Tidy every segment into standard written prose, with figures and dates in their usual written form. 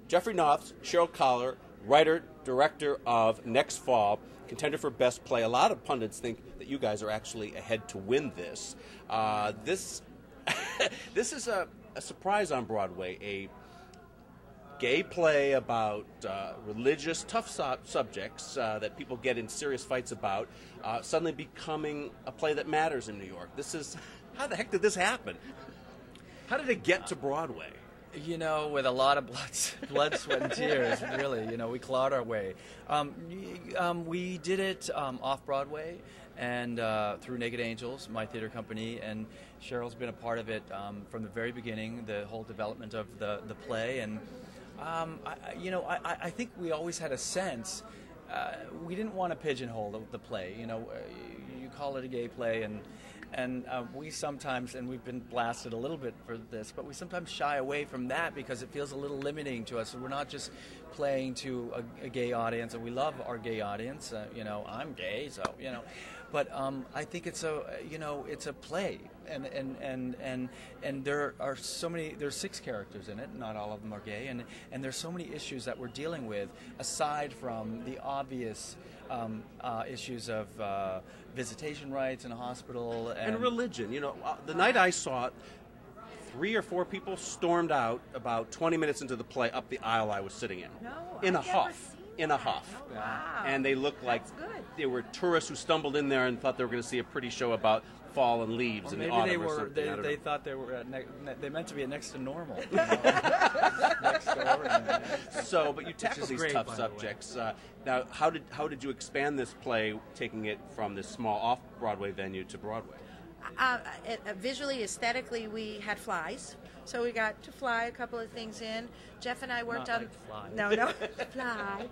Geoffrey Nauffts, Sheryl Kaller, writer, director of Next Fall, contender for Best Play. A lot of pundits think that you guys are actually ahead to win this. This is a surprise on Broadway, a gay play about religious, tough subjects that people get in serious fights about, suddenly becoming a play that matters in New York. How the heck did this happen? How did it get to Broadway? You know, with a lot of blood, sweat, and tears, really. You know, we clawed our way. We did it off-Broadway and through Naked Angels, my theater company, and Sheryl's been a part of it from the very beginning, the whole development of the play. And, I think we always had a sense, we didn't want to pigeonhole the play. You know, you call it a gay play, and we sometimes, and we've been blasted a little bit for this, but we sometimes shy away from that because it feels a little limiting to us. We're not just playing to a gay audience, and we love our gay audience. I'm gay, so but I think it's a play, and there are so many. There's 6 characters in it. Not all of them are gay, and there's so many issues that we're dealing with aside from the obvious issues of visitation rights in a hospital and religion. The night I saw it, 3 or 4 people stormed out about 20 minutes into the play up the aisle I was sitting in. No, in I've a huff. In a huff. Oh, wow. And they looked like they were tourists who stumbled in there and thought they were going to see a pretty show about fallen leaves in the autumn or something. They thought they were they meant to be at Next to Normal. Next door. But you tackle these tough subjects. Now, how did you expand this play, taking it from this small off-Broadway venue to Broadway? Visually, aesthetically, we had flies, so we got to fly a couple of things in. Jeff and I worked on fly. No, fly.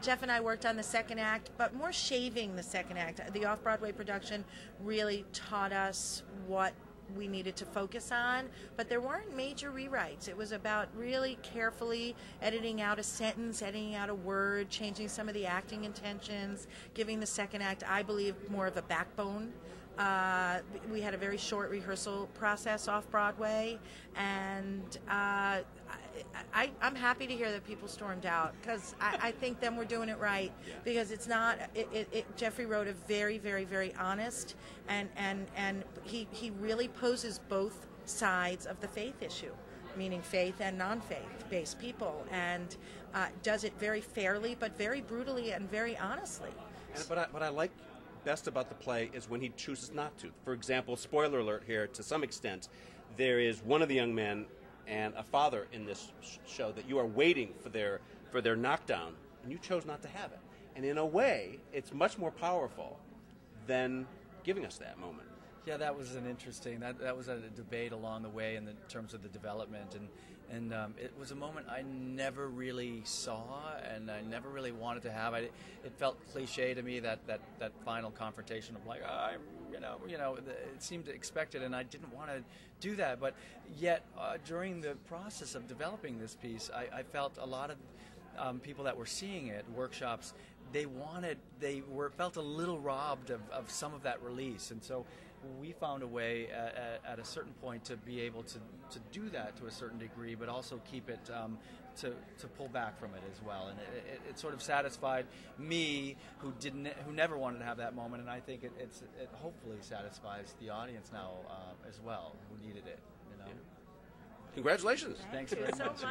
Jeff and I worked on the second act, but more shaving the second act. The off-Broadway production really taught us what we needed to focus on, but there weren't major rewrites. It was about really carefully editing out a sentence, editing out a word, changing some of the acting intentions, giving the second act, I believe, more of a backbone. We had a very short rehearsal process off-Broadway, and I'm happy to hear that people stormed out, because I think then we're doing it right, because it's not, Geoffrey wrote a very, very, very honest, and he really poses both sides of the faith issue, meaning faith and non-faith based people, and does it very fairly, but very brutally and very honestly. But I like best about the play is when he chooses not to. For example, spoiler alert here, to some extent, there is one of the young men and a father in this show that you are waiting for their knockdown, and you chose not to have it. And in a way, it's much more powerful than giving us that moment. Yeah, that was an interesting. That was a debate along the way in terms of the development, and it was a moment I never really saw, and I never really wanted to have. It felt cliche to me that final confrontation of like, it seemed expected, and I didn't want to do that. But yet, during the process of developing this piece, I felt a lot of people that were seeing it, workshops, felt a little robbed of some of that release, and so we found a way at a certain point to be able to do that to a certain degree, but also keep it to pull back from it as well. And it sort of satisfied me, who never wanted to have that moment, and I think it hopefully satisfies the audience now as well, who needed it. Congratulations. Thanks very much.